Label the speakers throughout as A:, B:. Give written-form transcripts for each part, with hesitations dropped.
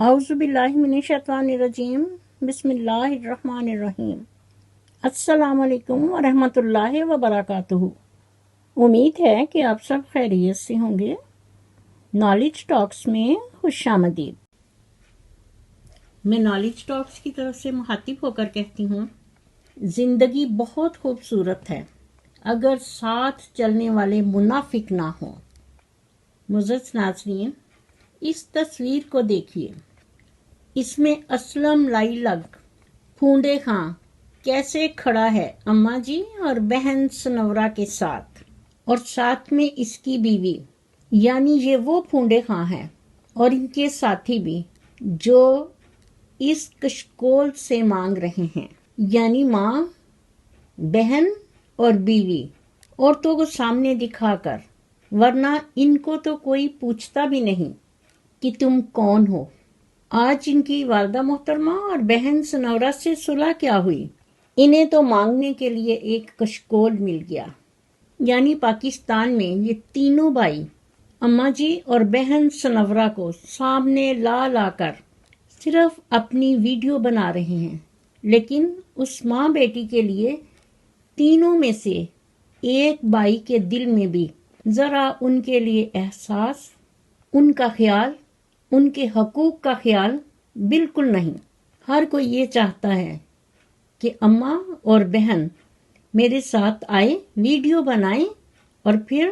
A: اعوذ باللہ من الشیطان الرجیم بسم اللہ الرحمن الرحیم السلام علیکم ورحمۃ اللہ وبرکاتہ۔ امید ہے کہ آپ سب خیریت سے ہوں گے۔ نالج ٹاکس میں خوش آمدید۔ میں نالج ٹاکس کی طرف سے مخاطب ہو کر کہتی ہوں، زندگی بہت خوبصورت ہے اگر ساتھ چلنے والے منافق نہ ہوں۔ معزز ناظرین، اس تصویر کو دیکھیے، اس میں اسلم لائی لگ پھونڈے خاں کیسے کھڑا ہے اماں جی اور بہن سنورا کے ساتھ، اور ساتھ میں اس کی بیوی، یعنی یہ وہ پھونڈے خاں ہیں اور ان کے ساتھی بھی جو اس کشکول سے مانگ رہے ہیں، یعنی ماں، بہن اور بیوی، عورتوں کو سامنے دکھا کر، ورنہ ان کو تو کوئی پوچھتا بھی نہیں کہ تم کون ہو۔ آج ان کی والدہ محترمہ اور بہن سنورا سے صلح کیا ہوئی؟ انہیں تو مانگنے کے لیے ایک کشکول مل گیا، یعنی پاکستان میں یہ تینوں بھائی اماں جی اور بہن سنورا کو سامنے لا لا کر صرف اپنی ویڈیو بنا رہے ہیں، لیکن اس ماں بیٹی کے لیے تینوں میں سے ایک بھائی کے دل میں بھی ذرا ان کے لیے احساس، ان کا خیال، ان کے حقوق کا خیال بالکل نہیں۔ ہر کوئی یہ چاہتا ہے کہ اماں اور بہن میرے ساتھ آئے، ویڈیو بنائیں، اور پھر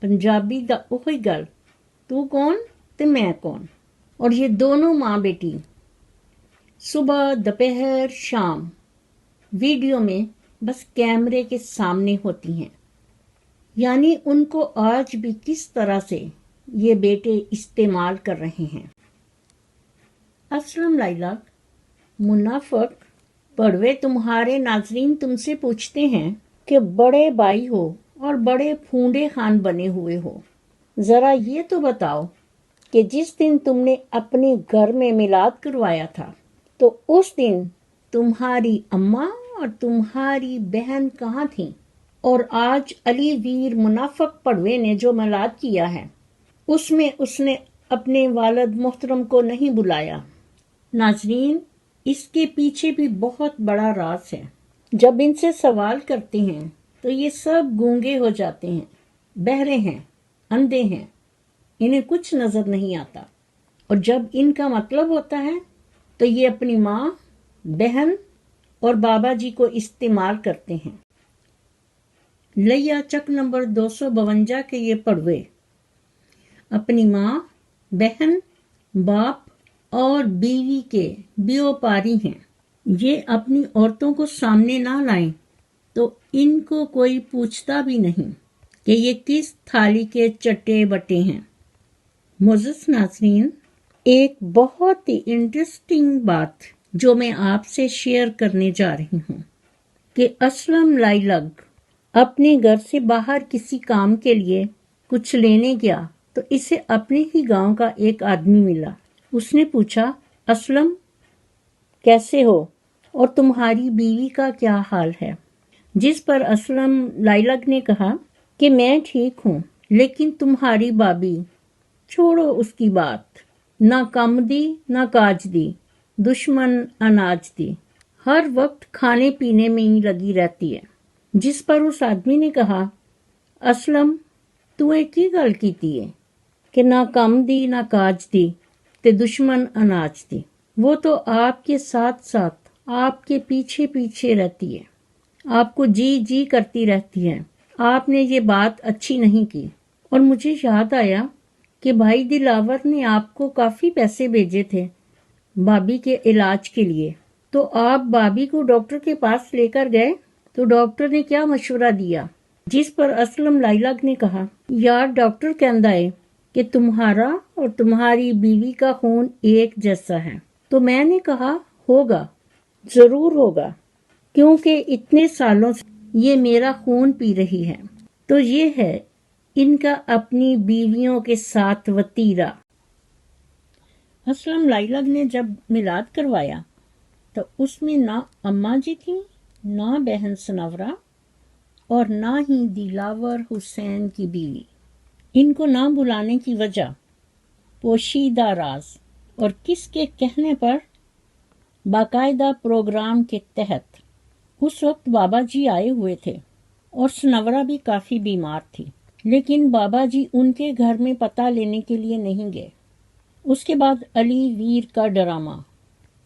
A: پنجابی دا اوہی گل، تو کون تے میں کون، اور یہ دونوں ماں بیٹی صبح دوپہر شام ویڈیو میں بس کیمرے کے سامنے ہوتی ہیں۔ یعنی ان کو آج بھی کس طرح سے یہ بیٹے استعمال کر رہے ہیں۔ اسلم لائلگ، منافق پڑوے تمہارے ناظرین تم سے پوچھتے ہیں کہ بڑے بھائی ہو اور بڑے پھونڈے خان بنے ہوئے ہو، ذرا یہ تو بتاؤ کہ جس دن تم نے اپنے گھر میں میلاد کروایا تھا تو اس دن تمہاری اماں اور تمہاری بہن کہاں تھیں؟ اور آج علی ویر منافق پڑوے نے جو میلاد کیا ہے اس میں اس نے اپنے والد محترم کو نہیں بلایا۔ ناظرین، اس کے پیچھے بھی بہت بڑا راز ہے۔ جب ان سے سوال کرتے ہیں تو یہ سب گونگے ہو جاتے ہیں، بہرے ہیں، اندھے ہیں، انہیں کچھ نظر نہیں آتا، اور جب ان کا مطلب ہوتا ہے تو یہ اپنی ماں، بہن اور بابا جی کو استعمال کرتے ہیں۔ لیا چک نمبر 252 کے یہ پڑوے اپنی ماں، بہن، باپ اور بیوی کے بیو پاری ہیں۔ یہ اپنی عورتوں کو سامنے نہ لائیں تو ان کو کوئی پوچھتا بھی نہیں کہ یہ کس تھالی کے چٹے بٹے ہیں۔ معزز ناظرین، ایک بہت ہی انٹرسٹنگ بات جو میں آپ سے شیئر کرنے جا رہی ہوں کہ اسلم لائلگ اپنے گھر سے باہر کسی کام کے لیے کچھ لینے گیا تو اسے اپنے ہی گاؤں کا ایک آدمی ملا۔ اس نے پوچھا، اسلم کیسے ہو اور تمہاری بیوی کا کیا حال ہے؟ جس پر اسلم لائلگ نے کہا کہ میں ٹھیک ہوں، لیکن تمہاری بابی، چھوڑو اس کی بات، نہ کم دی نہ کاج دی، دشمن اناج دی، ہر وقت کھانے پینے میں ہی لگی رہتی ہے۔ جس پر اس آدمی نے کہا، اسلم تو ایک کی گل کیتی ہے کہ نہ کم دی نہ کاج دی تے دشمن اناج دی، وہ تو آپ کے ساتھ ساتھ آپ کے پیچھے پیچھے رہتی ہے، آپ کو جی جی کرتی رہتی ہے۔ آپ نے یہ بات اچھی نہیں کی۔ اور مجھے یاد آیا کہ بھائی دلاور نے آپ کو کافی پیسے بھیجے تھے بابی کے علاج کے لیے، تو آپ بابی کو ڈاکٹر کے پاس لے کر گئے تو ڈاکٹر نے کیا مشورہ دیا؟ جس پر اسلم لائلگ نے کہا، یار ڈاکٹر کہندا ہے کہ تمہارا اور تمہاری بیوی کا خون ایک جیسا ہے۔ تو میں نے کہا، ہوگا، ضرور ہوگا، کیونکہ اتنے سالوں سے یہ میرا خون پی رہی ہے۔ تو یہ ہے ان کا اپنی بیویوں کے ساتھ وتیرہ۔ اسلم لائلگ نے جب میلاد کروایا تو اس میں نہ اماں جی تھیں، نہ بہن سنورا، اور نہ ہی دلاور حسین کی بیوی۔ ان کو نہ بلانے کی وجہ پوشیدہ راز، اور کس کے کہنے پر؟ باقاعدہ پروگرام کے تحت۔ اس وقت بابا جی آئے ہوئے تھے اور سنورا بھی کافی بیمار تھی، لیکن بابا جی ان کے گھر میں پتہ لینے کے لیے نہیں گئے۔ اس کے بعد علی ویر کا ڈرامہ۔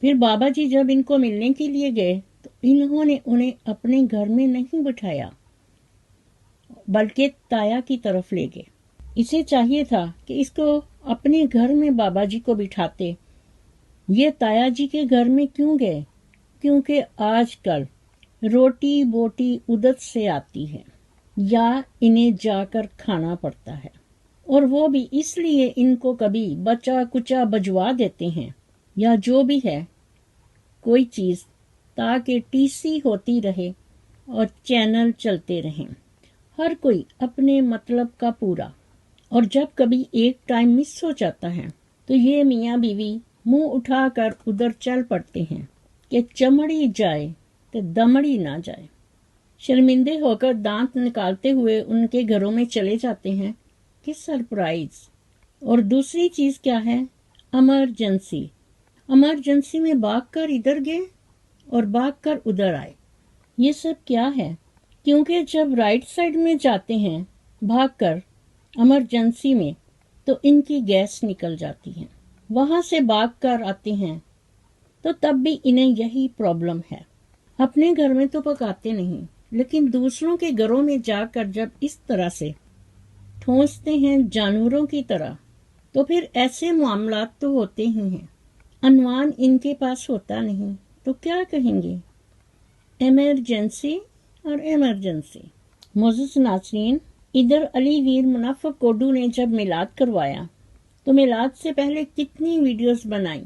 A: پھر بابا جی جب ان کو ملنے کے لیے گئے تو انہوں نے انہیں اپنے گھر میں نہیں بٹھایا بلکہ تایا کی طرف لے گئے۔ اسے چاہیے تھا کہ اس کو اپنے گھر میں بابا جی کو بٹھاتے۔ یہ تایا جی کے گھر میں کیوں گئے؟ کیونکہ آج کل روٹی بوٹی ادھر سے آتی ہے یا انہیں جا کر کھانا پڑتا ہے، اور وہ بھی اس لیے ان کو کبھی بچا کچا بجوا دیتے ہیں یا جو بھی ہے کوئی چیز، تاکہ ٹی سی ہوتی رہے اور چینل چلتے رہیں، ہر کوئی اپنے مطلب کا پورا۔ اور جب کبھی ایک ٹائم مس ہو جاتا ہے تو یہ میاں بیوی منہ اٹھا کر ادھر چل پڑتے ہیں کہ چمڑی جائے تو دمڑی نہ جائے۔ شرمندے ہو کر دانت نکالتے ہوئے ان کے گھروں میں چلے جاتے ہیں کہ سرپرائز۔ اور دوسری چیز کیا ہے؟ ایمرجنسی۔ ایمرجنسی میں بھاگ کر ادھر گئے اور بھاگ کر ادھر آئے۔ یہ سب کیا ہے؟ کیونکہ جب رائٹ سائڈ میں جاتے ہیں بھاگ کر ایمرجنسی میں تو ان کی گیس نکل جاتی ہے، وہاں سے بھاگ کر آتے ہیں تو تب بھی انہیں یہی پرابلم ہے۔ اپنے گھر میں تو پکاتے نہیں، لیکن دوسروں کے گھروں میں جا کر جب اس طرح سے ٹھونستے ہیں جانوروں کی طرح تو پھر ایسے معاملات تو ہوتے ہی ہیں۔ عنوان ان کے پاس ہوتا نہیں تو کیا کہیں گے؟ ایمرجنسی اور ایمرجنسی۔ معزز ناظرین، ادھر علی ویر منافق کوڈو نے جب میلاد کروایا تو میلاد سے پہلے کتنی ویڈیوز بنائیں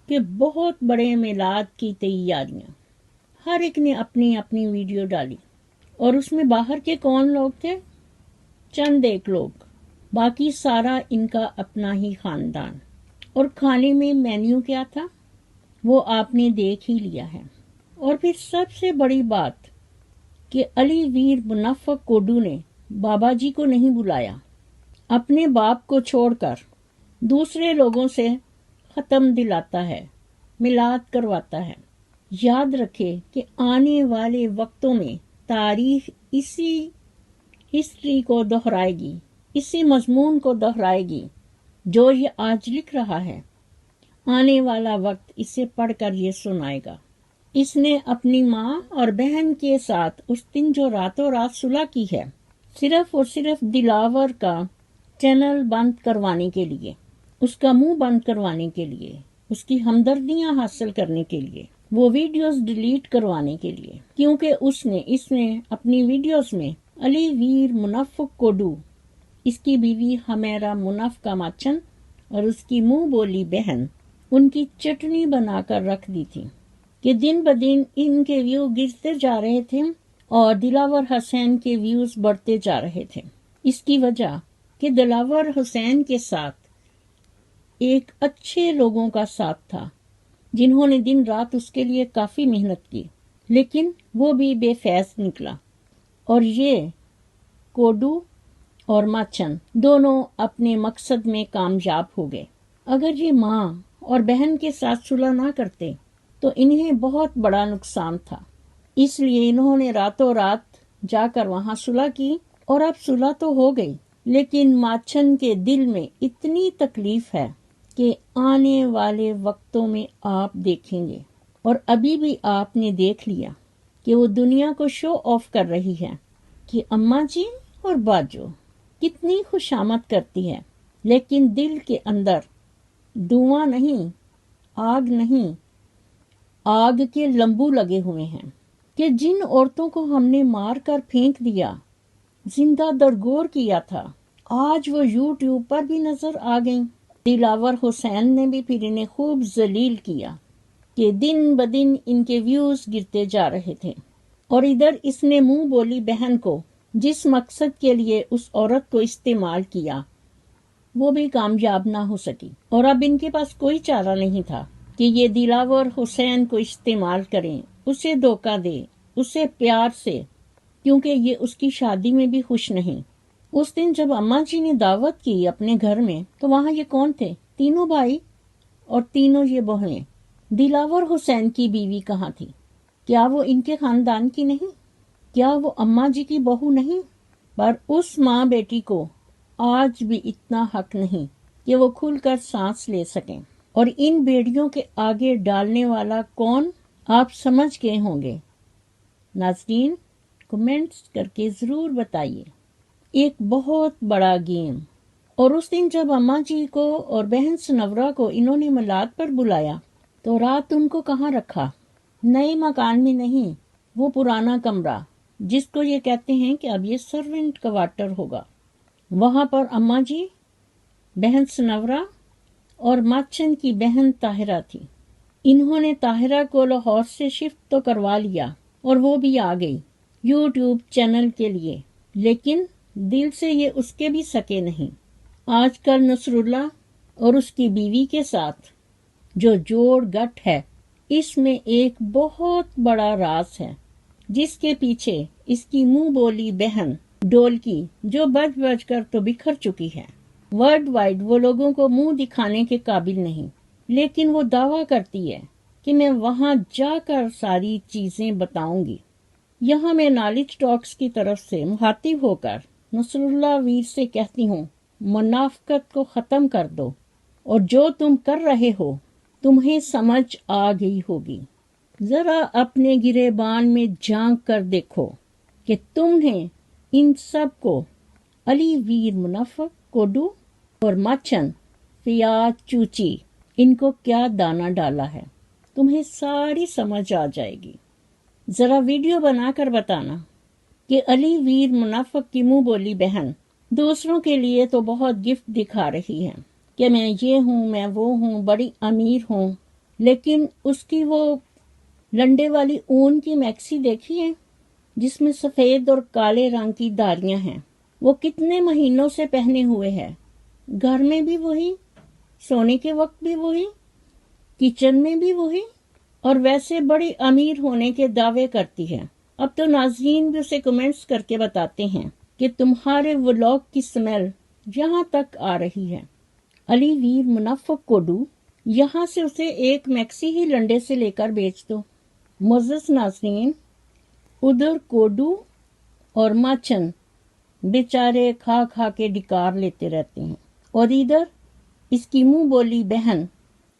A: کہ بہت بڑے میلاد کی تیاریاں، ہر ایک نے اپنی اپنی ویڈیو ڈالی، اور اس میں باہر کے کون لوگ تھے؟ چند ایک لوگ، باقی سارا ان کا اپنا ہی خاندان۔ اور کھانے میں مینیو کیا تھا وہ آپ نے دیکھ ہی لیا ہے۔ اور پھر سب سے بڑی بات کہ علی ویر منافق کوڈو نے بابا جی کو نہیں بلایا، اپنے باپ کو چھوڑ کر دوسرے لوگوں سے ختم دلاتا ہے، میلاد کرواتا ہے۔ یاد رکھے کہ آنے والے وقتوں میں تاریخ اسی ہسٹری کو دہرائے گی، اسی مضمون کو دہرائے گی جو یہ آج لکھ رہا ہے۔ آنے والا وقت اسے پڑھ کر یہ سنائے گا۔ اس نے اپنی ماں اور بہن کے ساتھ اس دن جو راتوں رات صلح کی ہے، صرف اور صرف دلاور کا چینل بند کروانے کے لیے، اس کا منہ بند کروانے کے لیے، اس کی ہمدردیاں حاصل کرنے کے لیے، وہ ویڈیوز ڈیلیٹ کروانے کے لیے، کیونکہ اس نے اپنی ویڈیوز میں علی ویر منافق کوڈو، اس کی بیوی ہمیرا منافقہ ماچن اور اس کی منہ بولی بہن ان کی چٹنی بنا کر رکھ دی تھی کہ دن بدن ان کے ویو گرتے جا رہے تھے اور دلاور حسین کے ویوز بڑھتے جا رہے تھے۔ اس کی وجہ کہ دلاور حسین کے ساتھ ایک اچھے لوگوں کا ساتھ تھا جنہوں نے دن رات اس کے لیے کافی محنت کی، لیکن وہ بھی بے فیض نکلا، اور یہ کوڈو اور ماچن دونوں اپنے مقصد میں کامیاب ہو گئے۔ اگر یہ ماں اور بہن کے ساتھ صلح نہ کرتے تو انہیں بہت بڑا نقصان تھا، اس لیے انہوں نے راتوں رات جا کر وہاں صلح کی، اور اب صلح تو ہو گئی، لیکن ماچن کے دل میں اتنی تکلیف ہے کہ آنے والے وقتوں میں آپ دیکھیں گے، اور ابھی بھی آپ نے دیکھ لیا کہ وہ دنیا کو شو آف کر رہی ہے کہ اماں جی اور باجو کتنی خوشامد کرتی ہے، لیکن دل کے اندر دھواں نہیں، آگ نہیں، آگ کے لمبو لگے ہوئے ہیں کہ جن عورتوں کو ہم نے مار کر پھینک دیا، زندہ درگور کیا تھا، آج وہ یوٹیوب پر بھی نظر آ گئیں۔ دلاور حسین نے بھی پھر انہیں خوب ذلیل کیا کہ دن بدن ان کے ویوز گرتے جا رہے تھے، اور ادھر اس نے منہ بولی بہن کو جس مقصد کے لیے اس عورت کو استعمال کیا وہ بھی کامیاب نہ ہو سکی، اور اب ان کے پاس کوئی چارہ نہیں تھا کہ یہ دلاور حسین کو استعمال کریں، اسے دھوکہ دے، اسے پیار سے، کیونکہ یہ اس کی شادی میں بھی خوش نہیں۔ اس دن جب اماں جی نے دعوت کی اپنے گھر میں تو وہاں یہ کون تھے؟ تینوں بھائی اور تینوں یہ بہنیں۔ دلاور حسین کی بیوی کہاں تھی؟ کیا وہ ان کے خاندان کی نہیں؟ کیا وہ اماں جی کی بہو نہیں؟ پر اس ماں بیٹی کو آج بھی اتنا حق نہیں کہ وہ کھل کر سانس لے سکیں۔ اور ان بیڑیوں کے آگے ڈالنے والا کون، آپ سمجھ گئے ہوں گے۔ ناظرین کمنٹس کر کے ضرور بتائیے۔ ایک بہت بڑا گیم۔ اور اس دن جب اماں جی کو اور بہن سنورا کو انہوں نے میلاد پر بلایا تو رات ان کو کہاں رکھا؟ نئے مکان میں نہیں، وہ پرانا کمرہ جس کو یہ کہتے ہیں کہ اب یہ سرونٹ کوارٹر ہوگا، وہاں پر اماں جی، بہن سنورا اور ماچن کی بہن طاہرہ تھی۔ انہوں نے طاہرہ کو لاہور سے شفٹ تو کروا لیا اور وہ بھی آ گئی یوٹیوب چینل کے لیے، لیکن دل سے یہ اس کے بھی سکے نہیں۔ آج کل نصر اللہ اور اس کی بیوی کے ساتھ جو جوڑ گٹھ ہے، اس میں ایک بہت بڑا راز ہے جس کے پیچھے اس کی منہ بولی بہن ڈولکی جو بج بج کر تو بکھر چکی ہے۔ ورلڈ وائڈ وہ لوگوں کو منہ دکھانے کے قابل نہیں، لیکن وہ دعویٰ کرتی ہے کہ میں وہاں جا کر ساری چیزیں بتاؤں گی۔ یہاں میں نالج ٹاکس کی طرف سے مخاطب ہو کر نصر اللہ ویر سے کہتی ہوں، منافقت کو ختم کر دو، اور جو تم کر رہے ہو تمہیں سمجھ آ گئی ہوگی۔ ذرا اپنے گریبان میں جھانک کر دیکھو کہ تم نے ان سب کو، علی ویر منافق، کوڈو اور ماچن فیاض چوچی، ان کو کیا دانہ ڈالا ہے، تمہیں ساری سمجھ آ جائے گی۔ ذرا ویڈیو بنا کر بتانا کہ علی ویر منافق کی منہ بولی بہن دوسروں کے لیے تو بہت گفٹ دکھا رہی ہے کہ میں یہ ہوں، میں وہ ہوں، بڑی امیر ہوں، لیکن اس کی وہ لنڈے والی اون کی میکسی دیکھی ہے جس میں سفید اور کالے رنگ کی داریاں ہیں، وہ کتنے مہینوں سے پہنے ہوئے ہے، گھر میں بھی وہی، سونے کے وقت بھی وہی، کچن میں بھی وہی، اور ویسے بڑی امیر ہونے کے دعوے کرتی ہے۔ اب تو ناظرین بھی اسے کمنٹس کر کے بتاتے ہیں کہ تمہارے ولاگ کی سمیل یہاں تک آ رہی ہے۔ علی ویر منافق کوڈو، یہاں سے اسے ایک میکسی ہی لنڈے سے لے کر بیچ دو۔ معزز ناظرین، ادھر کوڈو اور ماچن بیچارے کھا کھا کے ڈکار لیتے رہتے ہیں، اور ادھر اس کی منہ بولی بہن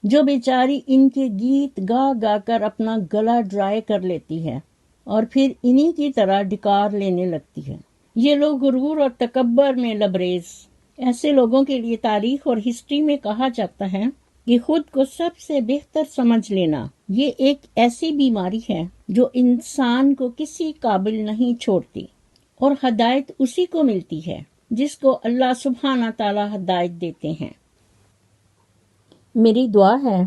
A: جو بیچاری ان کے گیت گا گا کر اپنا گلا ڈرائی کر لیتی ہے اور پھر انہی کی طرح ڈکار لینے لگتی ہے۔ یہ لوگ غرور اور تکبر میں لبریز۔ ایسے لوگوں کے لیے تاریخ اور ہسٹری میں کہا جاتا ہے کہ خود کو سب سے بہتر سمجھ لینا یہ ایک ایسی بیماری ہے جو انسان کو کسی قابل نہیں چھوڑتی، اور ہدایت اسی کو ملتی ہے جس کو اللہ سبحانہ تعالی ہدایت دیتے ہیں۔ میری دعا ہے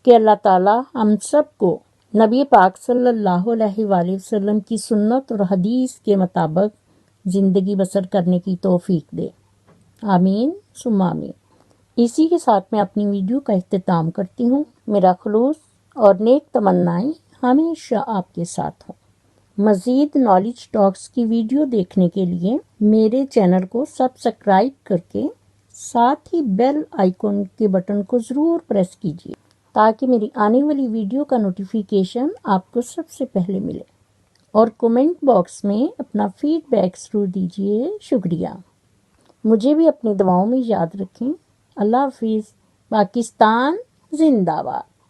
A: کہ اللہ تعالی ہم سب کو نبی پاک صلی اللہ علیہ وآلہ وسلم کی سنت اور حدیث کے مطابق زندگی بسر کرنے کی توفیق دے، آمین ثم آمین۔ اسی کے ساتھ میں اپنی ویڈیو کا اختتام کرتی ہوں۔ میرا خلوص اور نیک تمنائیں ہمیشہ آپ کے ساتھ ہوں۔ مزید نالج ٹاکس کی ویڈیو دیکھنے کے لیے میرے چینل کو سبسکرائب کر کے ساتھ ہی بیل آئیکن کے بٹن کو ضرور پریس کیجیے تاکہ میری آنے والی ویڈیو کا نوٹیفیکیشن آپ کو سب سے پہلے ملے، اور کومنٹ باکس میں اپنا فیڈ بیک ضرور دیجیے۔ شکریہ۔ مجھے بھی اپنی دعاؤں میں یاد رکھیں۔ اللہ حافظ۔ پاکستان زندہ باد۔